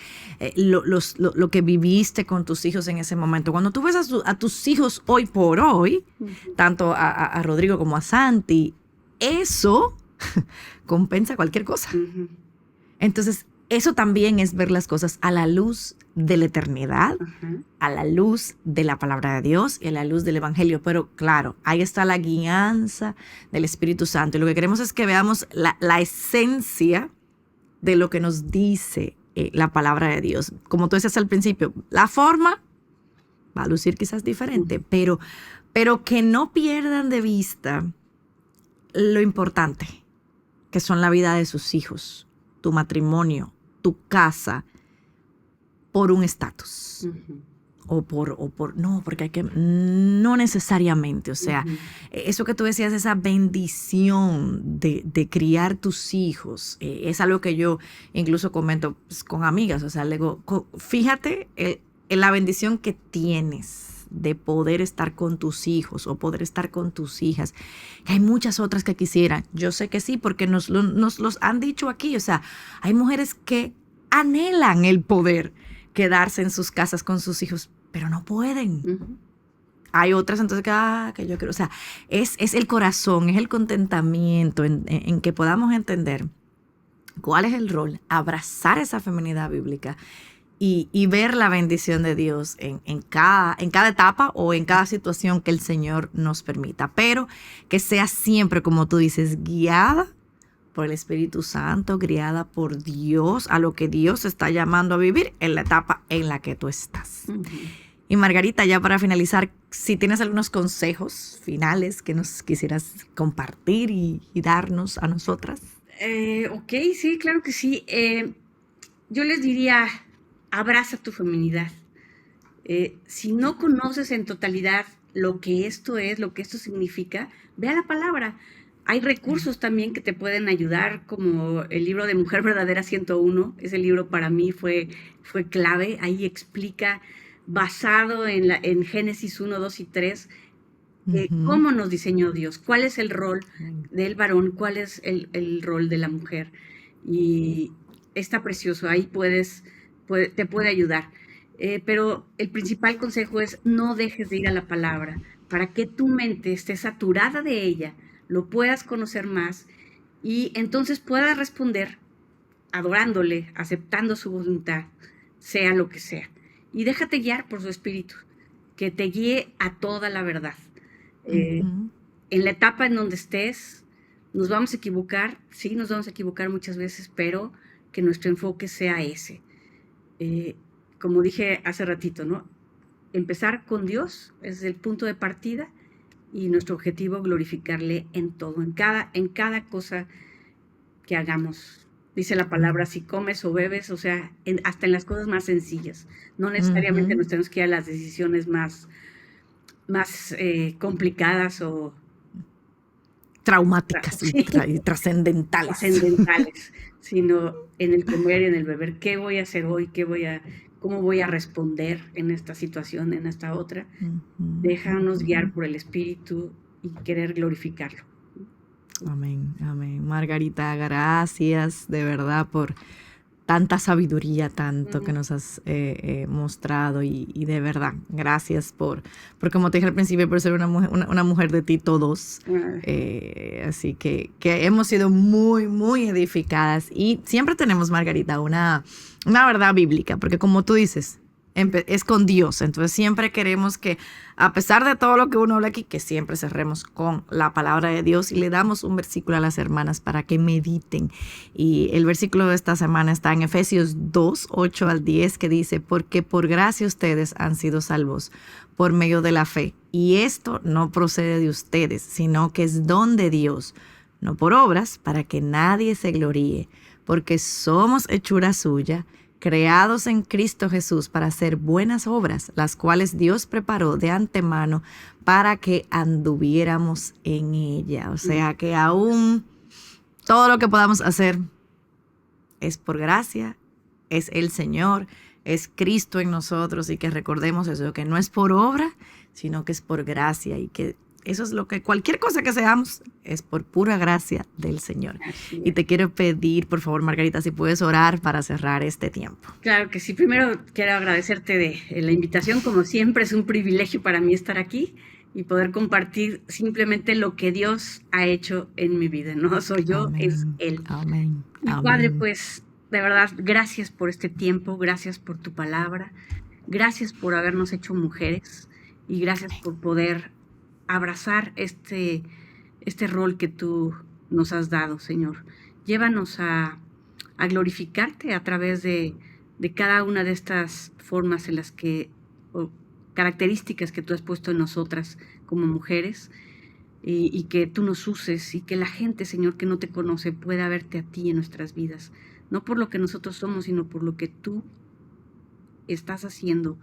lo que viviste con tus hijos en ese momento, cuando tú ves a tus hijos hoy por hoy, tanto a Rodrigo como a Santi, eso compensa cualquier cosa. Entonces, eso también es ver las cosas a la luz de la eternidad, a la luz de la palabra de Dios y a la luz del Evangelio. Pero claro, ahí está la guianza del Espíritu Santo. Y lo que queremos es que veamos la esencia de lo que nos dice la palabra de Dios. Como tú decías al principio, la forma va a lucir quizás diferente, pero que no pierdan de vista lo importante, que son la vida de sus hijos, tu matrimonio, tu casa, por un estatus. No, porque hay que, no necesariamente, o sea, eso que tú decías, esa bendición de criar tus hijos, es algo que yo incluso comento pues, con amigas, o sea, le digo, fíjate en la bendición que tienes de poder estar con tus hijos o poder estar con tus hijas. Hay muchas otras que quisieran. Yo sé que sí, porque nos los han dicho aquí. O sea, hay mujeres que anhelan el poder quedarse en sus casas con sus hijos, pero no pueden. Hay otras entonces que yo creo, o sea, es el corazón, es el contentamiento en que podamos entender cuál es el rol, abrazar esa feminidad bíblica y ver la bendición de Dios en cada etapa o en cada situación que el Señor nos permita, pero que sea siempre, como tú dices, guiada por el Espíritu Santo, guiada por Dios, a lo que Dios está llamando a vivir en la etapa en la que tú estás. Y Margarita, ya para finalizar, si tienes algunos consejos finales que nos quisieras compartir y darnos a nosotras. Ok, sí, claro que sí. Yo les diría, abraza tu feminidad. Si no conoces en totalidad lo que esto es, lo que esto significa, ve a la palabra. Hay recursos también que te pueden ayudar, como el libro de Mujer Verdadera 101. Ese libro para mí fue clave. Ahí explica, basado en Génesis 1, 2 y 3, cómo nos diseñó Dios, cuál es el rol del varón, cuál es el rol de la mujer. Y está precioso, ahí te puede ayudar. Pero el principal consejo es no dejes de ir a la palabra para que tu mente esté saturada de ella, lo puedas conocer más y entonces puedas responder adorándole, aceptando su voluntad, sea lo que sea. Y déjate guiar por su espíritu, que te guíe a toda la verdad. En la etapa en donde estés, nos vamos a equivocar, sí, nos vamos a equivocar muchas veces, pero que nuestro enfoque sea ese. Como dije hace ratito, ¿no? Empezar con Dios es el punto de partida y nuestro objetivo glorificarle en todo, en cada cosa que hagamos. Dice la palabra, si comes o bebes, o sea, hasta en las cosas más sencillas. No necesariamente nos tenemos que ir a las decisiones más complicadas o traumáticas y trascendentales. Trascendentales, sino en el comer y en el beber. ¿Qué voy a hacer hoy? ¿Cómo voy a responder en esta situación, en esta otra? Déjanos guiar por el Espíritu y querer glorificarlo. Amén, amén. Margarita, gracias de verdad por tanta sabiduría, tanto que nos has mostrado y de verdad, gracias por como te dije al principio, por ser una mujer de Tito II. Así que hemos sido muy, muy edificadas y siempre tenemos, Margarita, una verdad bíblica, porque como tú dices, es con Dios. Entonces siempre queremos que, a pesar de todo lo que uno habla aquí, que siempre cerremos con la palabra de Dios y le damos un versículo a las hermanas para que mediten. Y el versículo de esta semana está en Efesios 2, 8 al 10, que dice: porque por gracia ustedes han sido salvos por medio de la fe. Y esto no procede de ustedes, sino que es don de Dios, no por obras, para que nadie se gloríe, porque somos hechura suya, creados en Cristo Jesús para hacer buenas obras, las cuales Dios preparó de antemano para que anduviéramos en ella. O sea que aún todo lo que podamos hacer es por gracia, es el Señor, es Cristo en nosotros, y que recordemos eso, que no es por obra, sino que es por gracia, y que eso es lo que, cualquier cosa que seamos, es por pura gracia del Señor. Y te quiero pedir, por favor, Margarita, si puedes orar para cerrar este tiempo. Claro que sí. Primero quiero agradecerte de la invitación. Como siempre, es un privilegio para mí estar aquí y poder compartir simplemente lo que Dios ha hecho en mi vida. No soy yo, amén, es Él. Amén. Y Padre, pues, de verdad, gracias por este tiempo, gracias por tu palabra, gracias por habernos hecho mujeres y gracias por poder abrazar este rol que tú nos has dado, Señor. Llévanos a glorificarte a través de cada una de estas formas en las o características que tú has puesto en nosotras como mujeres, y que tú nos uses y que la gente, Señor, que no te conoce pueda verte a ti en nuestras vidas, no por lo que nosotros somos, sino por lo que tú estás haciendo,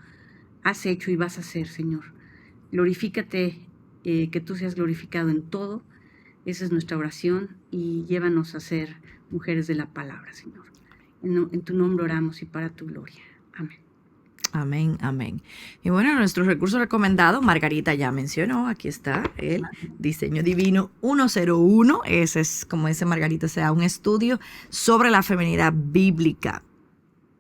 has hecho y vas a hacer, Señor. Glorifícate, que tú seas glorificado en todo. Esa es nuestra oración, y llévanos a ser mujeres de la palabra, Señor. En tu nombre oramos y para tu gloria. Amén. Amén, amén. Y bueno, nuestro recurso recomendado, Margarita ya mencionó, aquí está el Diseño Divino 101. Ese es, como dice Margarita, sea un estudio sobre la feminidad bíblica.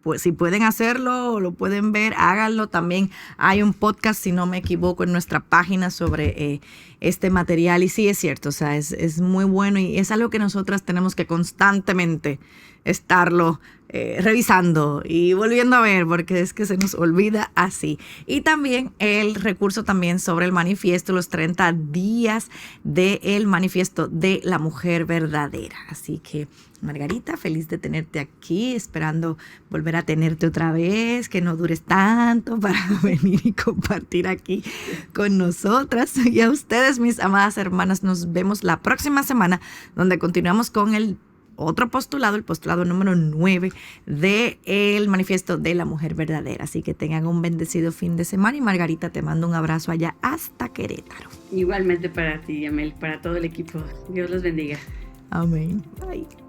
Pues si pueden hacerlo, lo pueden ver, háganlo. También hay un podcast, si no me equivoco, en nuestra página sobre este material. Y sí, es cierto, o sea, es muy bueno y es algo que nosotras tenemos que constantemente estarlo revisando y volviendo a ver, porque es que se nos olvida así. Y también el recurso también sobre el manifiesto, los 30 días del manifiesto de la mujer verdadera. Así que, Margarita, feliz de tenerte aquí, esperando volver a tenerte otra vez, que no dures tanto para venir y compartir aquí con nosotras. Y a ustedes, mis amadas hermanas, nos vemos la próxima semana, donde continuamos con el otro postulado, el postulado número 9 del manifiesto de la mujer verdadera. Así que tengan un bendecido fin de semana y Margarita, te mando un abrazo allá hasta Querétaro. Igualmente para ti, Yamel, para todo el equipo. Dios los bendiga. Amén. Bye.